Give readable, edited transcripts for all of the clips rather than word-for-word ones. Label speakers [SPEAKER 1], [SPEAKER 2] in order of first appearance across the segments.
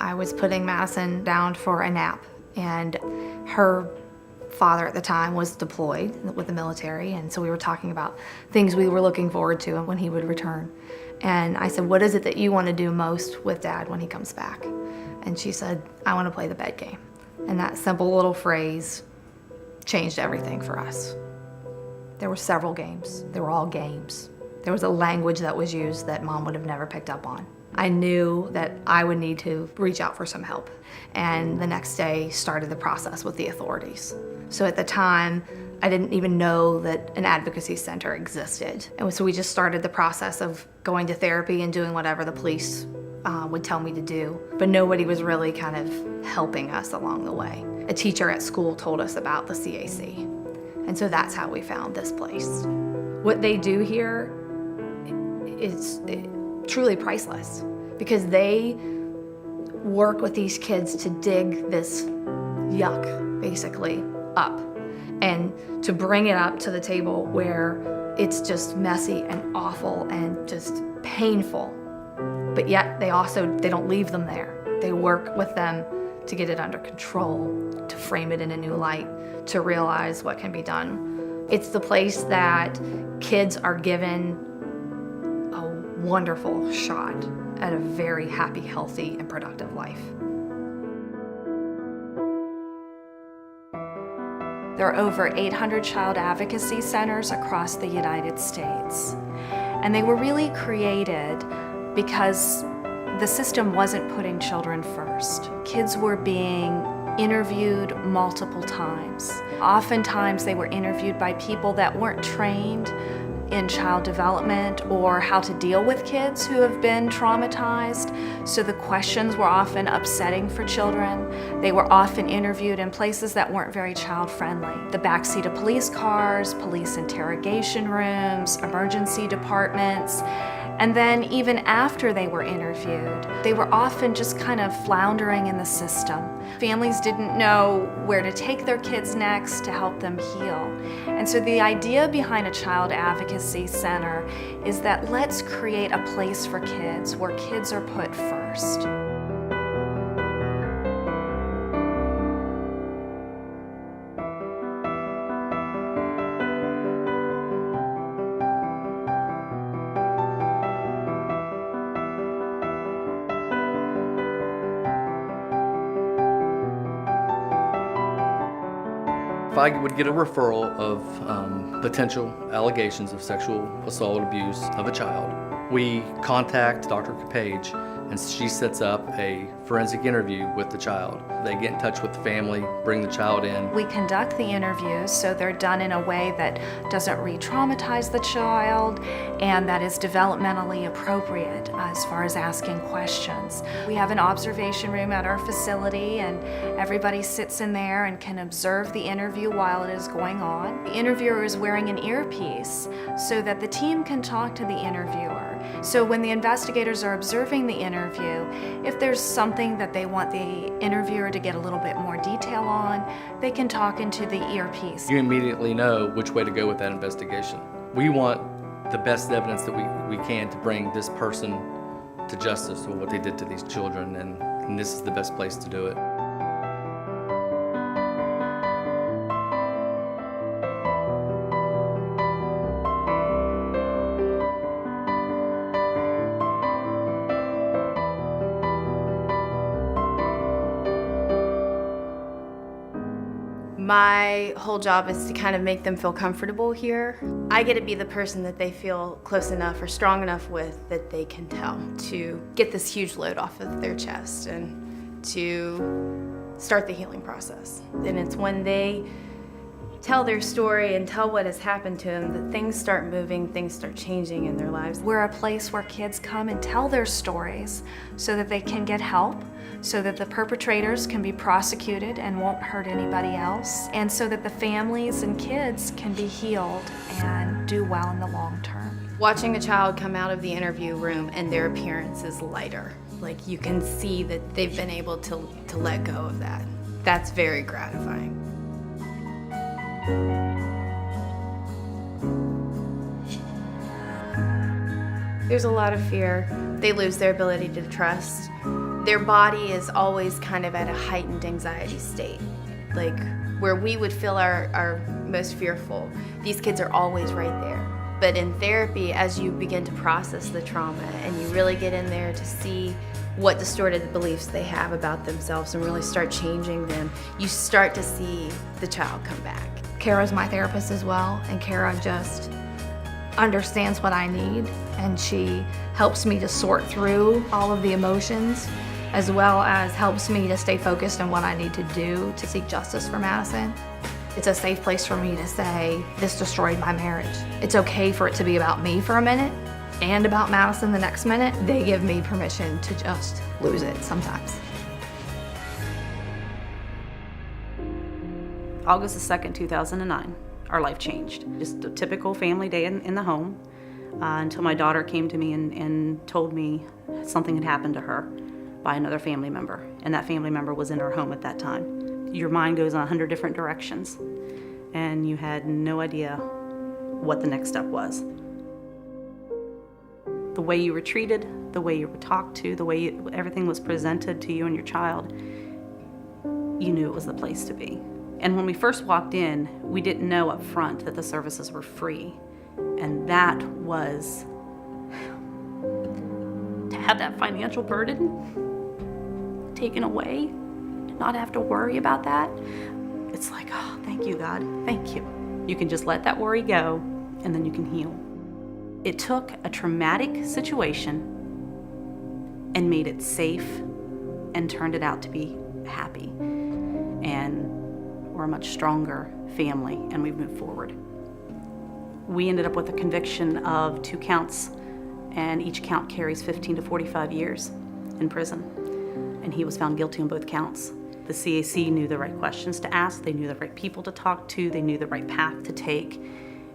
[SPEAKER 1] I was putting Madison down for a nap, and her father at the time was deployed with the military, and so we were talking about things we were looking forward to when he would return. And I said, what is it that you want to do most with Dad when he comes back? And she said, I want to play the bed game. And that simple little phrase changed everything for us. There were several games. They were all games. There was a language that was used that Mom would have never picked up on. I knew that I would need to reach out for some help. And the next day started the process with the authorities. So at the time, I didn't even know that an advocacy center existed. And so we just started the process of going to therapy and doing whatever the police would tell me to do. But nobody was really kind of helping us along the way. A teacher at school told us about the CAC. And so that's how we found this place. What they do here is truly priceless, because they work with these kids to dig this yuck, basically, up, and to bring it up to the table where it's just messy and awful and just painful. But yet they don't leave them there. They work with them to get it under control, to frame it in a new light, to realize what can be done. It's the place that kids are given a wonderful shot at a very happy, healthy, and productive life.
[SPEAKER 2] There are over 800 child advocacy centers across the United States. And they were really created because the system wasn't putting children first. Kids were being interviewed multiple times. Oftentimes they were interviewed by people that weren't trained in child development or how to deal with kids who have been traumatized. So the questions were often upsetting for children. They were often interviewed in places that weren't very child-friendly. The backseat of police cars, police interrogation rooms, emergency departments. And then even after they were interviewed, they were often just kind of floundering in the system. Families didn't know where to take their kids next to help them heal. And so the idea behind a child advocacy center is that let's create a place for kids where kids are put first.
[SPEAKER 3] If I would get a referral of potential allegations of sexual assault, abuse of a child, we contact Dr. Capage, and she sets up a forensic interview with the child. They get in touch with the family, bring the child in.
[SPEAKER 2] We conduct the interviews so they're done in a way that doesn't re-traumatize the child and that is developmentally appropriate as far as asking questions. We have an observation room at our facility, and everybody sits in there and can observe the interview while it is going on. The interviewer is wearing an earpiece so that the team can talk to the interviewer. So when the investigators are observing the interview, if there's something that they want the interviewer to get a little bit more detail on, they can talk into the earpiece.
[SPEAKER 3] You immediately know which way to go with that investigation. We want the best evidence that we can to bring this person to justice for what they did to these children, and this is the best place to do it.
[SPEAKER 4] My whole job is to kind of make them feel comfortable here. I get to be the person that they feel close enough or strong enough with that they can tell, to get this huge load off of their chest and to start the healing process. And it's when they tell their story and tell what has happened to them that things start moving, things start changing in their lives.
[SPEAKER 2] We're a place where kids come and tell their stories so that they can get help, so that the perpetrators can be prosecuted and won't hurt anybody else, and so that the families and kids can be healed and do well in the long term.
[SPEAKER 4] Watching a child come out of the interview room and their appearance is lighter, like you can see that they've been able to let go of that. That's very gratifying. There's a lot of fear. They lose their ability to trust. Their body is always kind of at a heightened anxiety state. Like where we would feel our most fearful, these kids are always right there. But in therapy, as you begin to process the trauma and you really get in there to see what distorted beliefs they have about themselves and really start changing them, you start to see the child come back.
[SPEAKER 1] Kara's my therapist as well, and Kara just understands what I need, and she helps me to sort through all of the emotions, as well as helps me to stay focused on what I need to do to seek justice for Madison. It's a safe place for me to say, this destroyed my marriage. It's okay for it to be about me for a minute and about Madison the next minute. They give me permission to just lose it sometimes.
[SPEAKER 5] August 2nd, 2009, our life changed. Just a typical family day in the home until my daughter came to me and told me something had happened to her by another family member, and that family member was in our home at that time. Your mind goes in 100 different directions, and you had no idea what the next step was. The way you were treated, the way you were talked to, the way everything was presented to you and your child, you knew it was the place to be. And when we first walked in, we didn't know up front that the services were free. And that was, to have that financial burden taken away, to not have to worry about that, it's like, oh, thank you, God, thank you. You can just let that worry go, and then you can heal. It took a traumatic situation and made it safe and turned it out to be happy. And we're a much stronger family, and we've moved forward. We ended up with a conviction of 2 counts, and each count carries 15 to 45 years in prison. And he was found guilty on both counts. The CAC knew the right questions to ask, they knew the right people to talk to, they knew the right path to take.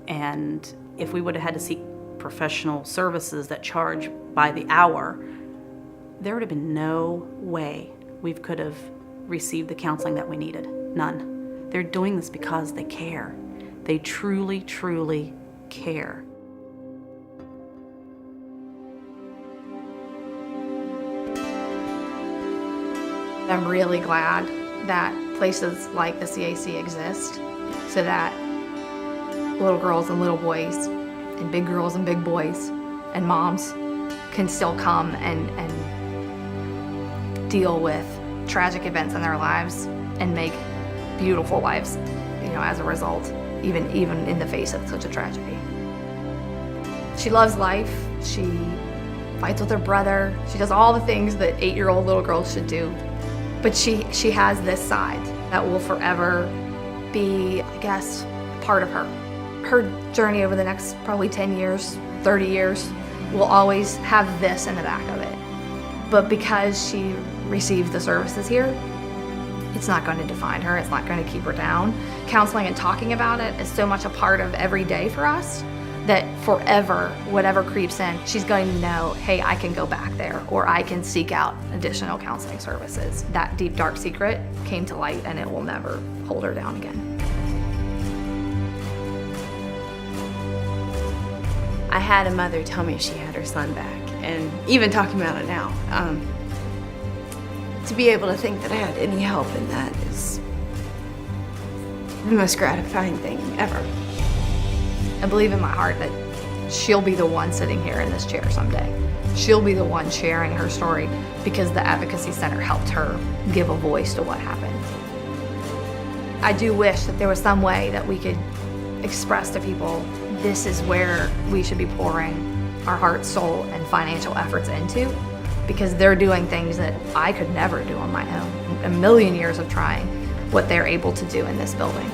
[SPEAKER 5] And if we would have had to seek professional services that charge by the hour, there would have been no way we could have received the counseling that we needed. None. They're doing this because they care. They truly, truly care.
[SPEAKER 1] I'm really glad that places like the CAC exist so that little girls and little boys and big girls and big boys and moms can still come and deal with tragic events in their lives and make beautiful lives, as a result, even in the face of such a tragedy. She loves life. She fights with her brother. She does all the things that 8-year-old little girls should do. But she has this side that will forever be, I guess, part of her. Her journey over the next probably 10 years, 30 years, will always have this in the back of it. But because she receives the services here, it's not going to define her. It's not going to keep her down. Counseling and talking about it is so much a part of every day for us that forever, whatever creeps in, she's going to know, hey, I can go back there, or I can seek out additional counseling services. That deep, dark secret came to light, and it will never hold her down again.
[SPEAKER 4] I had a mother tell me she had her son back, and even talking about it now, to be able to think that I had any help in that is the most gratifying thing ever.
[SPEAKER 1] I believe in my heart that she'll be the one sitting here in this chair someday. She'll be the one sharing her story because the Advocacy Center helped her give a voice to what happened. I do wish that there was some way that we could express to people, this is where we should be pouring our heart, soul, and financial efforts into, because they're doing things that I could never do on my own. A million years of trying what they're able to do in this building.